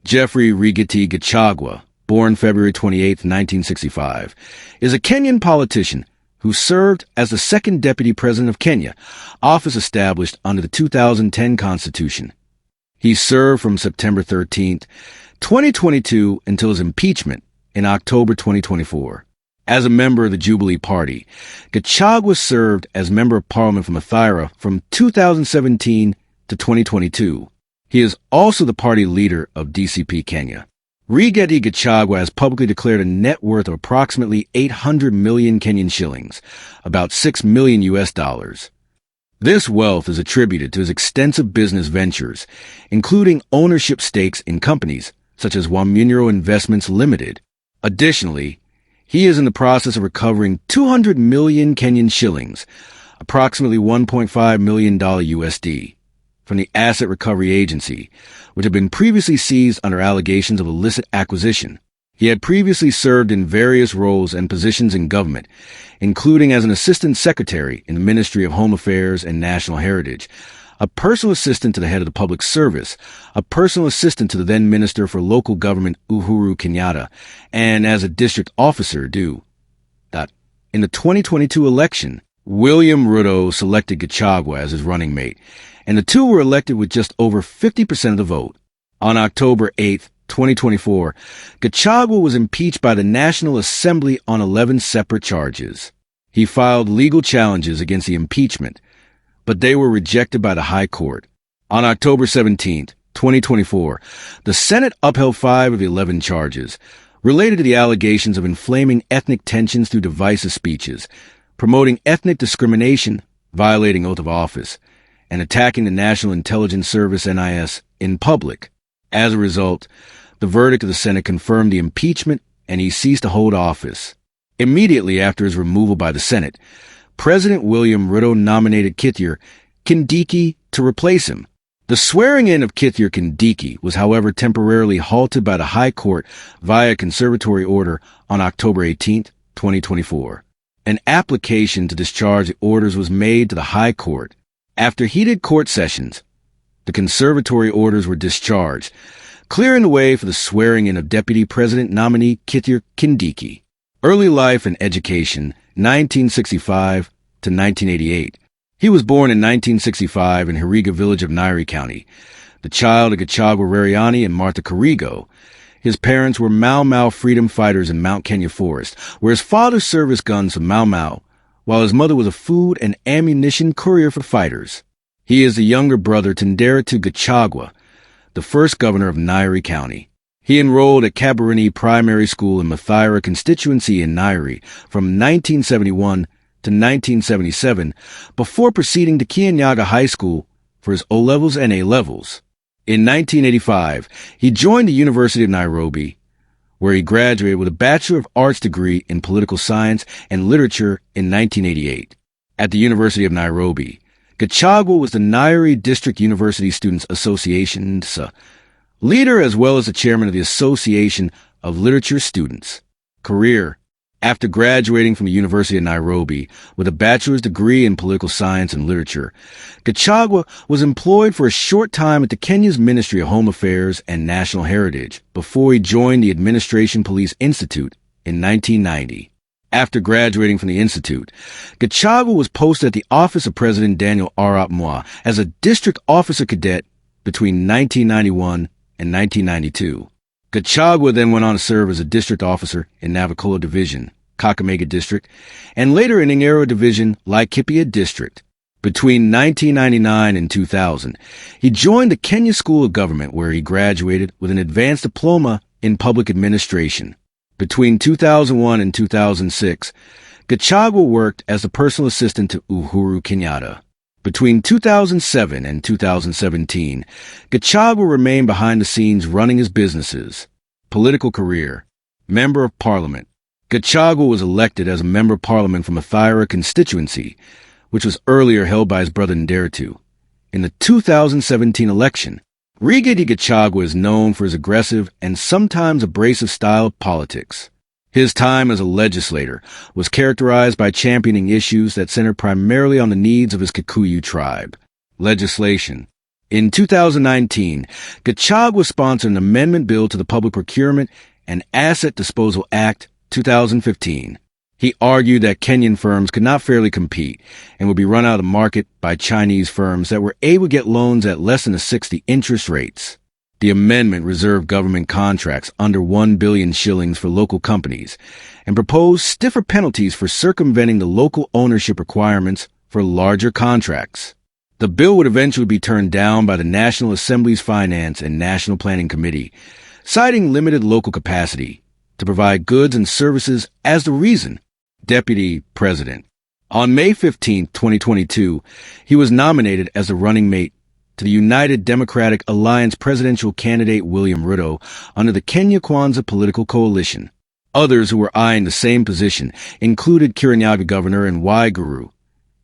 Geoffrey Rigathi Gachagua, born February 28, 1965, is a Kenyan politician who served as the second deputy president of Kenya, office established under the 2010 Constitution. He served from September 13, 2022 until his impeachment in October 2024. As a member of the Jubilee Party, Gachagua served as Member of Parliament for Mathira from 2017 to 2022. He is also the party leader of DCP Kenya. Rigathi Gachagua has publicly declared a net worth of approximately 800 million Kenyan shillings, about $6 million US. This wealth is attributed to his extensive business ventures, including ownership stakes in companies such as Wamunro Investments Limited. Additionally, he is in the process of recovering 200 million Kenyan shillings, approximately $1.5 million USD, from the Asset Recovery Agency, which had been previously seized under allegations of illicit acquisition. He had previously served in various roles and positions in government, including as an assistant secretary in the Ministry of Home Affairs and National Heritage, a personal assistant to the head of the Public Service, a personal assistant to the then Minister for Local Government Uhuru Kenyatta, and as a district officer due. In the 2022 election, William Ruto selected Gachagua as his running mate, and the two were elected with just over 50% of the vote. On October 8, 2024, Gachagua was impeached by the National Assembly on 11 separate charges. He filed legal challenges against the impeachment, but they were rejected by the High Court. On October 17, 2024, the Senate upheld 5 of the 11 charges related to the allegations of inflaming ethnic tensions through divisive speeches, promoting ethnic discrimination, violating oath of office, and attacking the National Intelligence Service NIS in public. As a result, the verdict of the Senate confirmed the impeachment and he ceased to hold office. Immediately after his removal by the Senate, President William Ruto nominated Kithure Kindiki to replace him. The swearing-in of Kithure Kindiki was, however, temporarily halted by the High Court via conservatory order on October 18, 2024. An application to discharge the orders was made to the High Court. After heated court sessions, the conservatory orders were discharged, clearing the way for the swearing-in of Deputy President nominee Kithure Kindiki. Early life and education, 1965 to 1988. He was born in 1965 in Hiriga village of Nairi County, the child of Gachagua Rariani and Martha Karigo. His parents were Mau Mau freedom fighters in Mount Kenya Forest, where his father serviced guns for Mau Mau, while his mother was a food and ammunition courier for fighters. He is the younger brother to Nderitu Gachagua, the first governor of Nairi County. He enrolled at Kabarini Primary School in Mathira constituency in Nairi from 1971 to 1977, before proceeding to Kianyaga High School for his O-levels and A-levels. In 1985, he joined the University of Nairobi, where he graduated with a Bachelor of Arts degree in Political Science and Literature in 1988. At the University of Nairobi, Gachagua was the Nairi District University Students Association's leader as well as the chairman of the Association of Literature Students. Career. After graduating from the University of Nairobi with a bachelor's degree in political science and literature, Gachagua was employed for a short time at the Kenya's Ministry of Home Affairs and National Heritage before he joined the Administration Police Institute in 1990. After graduating from the institute, Gachagua was posted at the office of President Daniel Arap Moi as a district officer cadet between 1991 and 1992. Gachagua then went on to serve as a district officer in Navacola Division, Kakamega District, and later in Ingero Division, Laikipia District. Between 1999 and 2000, he joined the Kenya School of Government, where he graduated with an advanced diploma in public administration. Between 2001 and 2006, Gachagua worked as a personal assistant to Uhuru Kenyatta. Between 2007 and 2017, Gachagua remained behind the scenes running his businesses. Political career. Member of Parliament. Gachagua was elected as a Member of Parliament from Mathira constituency, which was earlier held by his brother Nderitu. In the 2017 election, Rigathi Gachagua is known for his aggressive and sometimes abrasive style of politics. His time as a legislator was characterized by championing issues that centered primarily on the needs of his Kikuyu tribe. Legislation. In 2019, Gachagua sponsored an amendment bill to the Public Procurement and Asset Disposal Act 2015. He argued that Kenyan firms could not fairly compete and would be run out of the market by Chinese firms that were able to get loans at less than a 60 interest rates. The amendment reserved government contracts under 1 billion shillings for local companies and proposed stiffer penalties for circumventing the local ownership requirements for larger contracts. The bill would eventually be turned down by the National Assembly's Finance and National Planning Committee, citing limited local capacity to provide goods and services as the reason. Deputy President. On May 15, 2022, he was nominated as the running mate to the United Democratic Alliance presidential candidate William Ruto under the Kenya Kwanza political coalition. Others who were eyeing the same position included Kirinyaga Governor and Waiguru,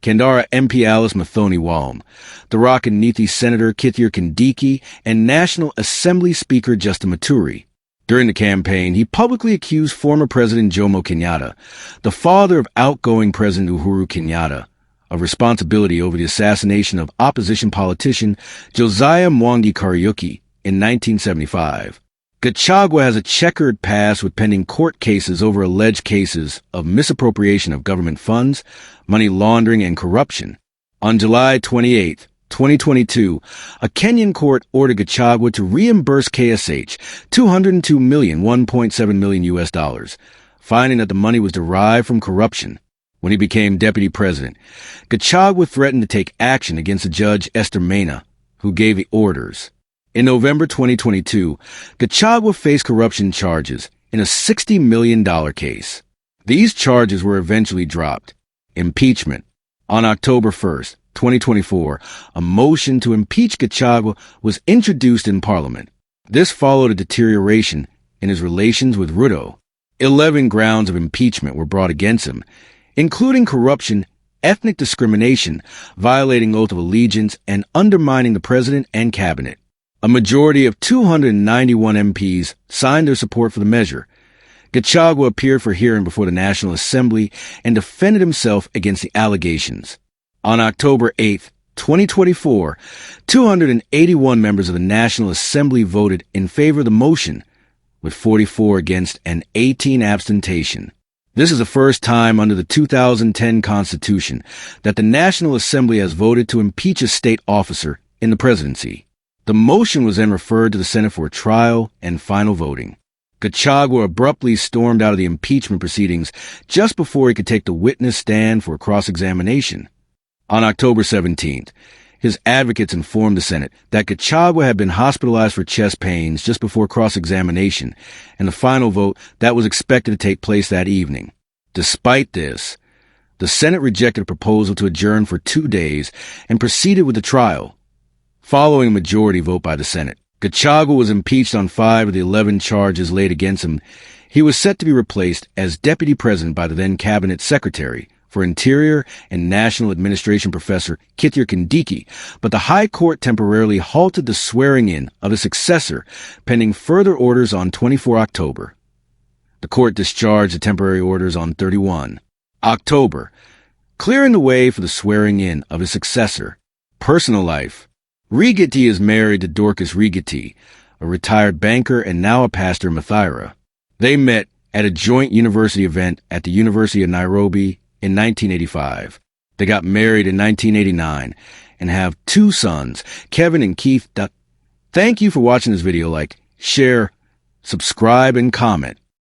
Kandara MP Alice Mathoni Walm, Tharaka Nithi Senator Kithier Kindiki, and National Assembly Speaker Justin Muturi. During the campaign, he publicly accused former President Jomo Kenyatta, the father of outgoing President Uhuru Kenyatta, of responsibility over the assassination of opposition politician Josiah Mwangi Kariuki in 1975. Gachagua has a checkered past with pending court cases over alleged cases of misappropriation of government funds, money laundering, and corruption. On July 28, 2022, a Kenyan court ordered Gachagua to reimburse KSH $202.1 million US, finding that the money was derived from corruption. When he became deputy president, Gachagua threatened to take action against the judge Esther Mena, who gave the orders. In November 2022, Gachagua faced corruption charges in a $60 million case. These charges were eventually dropped. Impeachment. On October 1st, 2024, a motion to impeach Gachagua was introduced in Parliament. This followed a deterioration in his relations with Ruto. 11 grounds of impeachment were brought against him, including corruption, ethnic discrimination, violating oath of allegiance, and undermining the president and cabinet. A majority of 291 MPs signed their support for the measure. Gachagua appeared for hearing before the National Assembly and defended himself against the allegations. On October 8, 2024, 281 members of the National Assembly voted in favor of the motion, with 44 against and 18 abstention. This is the first time under the 2010 Constitution that the National Assembly has voted to impeach a state officer in the presidency. The motion was then referred to the Senate for trial and final voting. Gachagua abruptly stormed out of the impeachment proceedings just before he could take the witness stand for cross-examination. On October 17th, his advocates informed the Senate that Gachagua had been hospitalized for chest pains just before cross-examination, and the final vote that was expected to take place that evening. Despite this, the Senate rejected a proposal to adjourn for 2 days and proceeded with the trial. Following a majority vote by the Senate, Gachagua was impeached on 5 of the 11 charges laid against him. He was set to be replaced as deputy president by the then cabinet secretary for Interior and National Administration Professor Kithier Kindiki, but the High Court temporarily halted the swearing-in of his successor pending further orders on 24 October. The court discharged the temporary orders on 31 October, clearing the way for the swearing-in of his successor. Personal life. Rigathi is married to Dorcas Rigathi, a retired banker and now a pastor in Mathira. They met at a joint university event at the University of Nairobi in 1985. They got married in 1989 and have 2 sons, Kevin and Keith. Thank you for watching this video. Like, share, subscribe, and comment.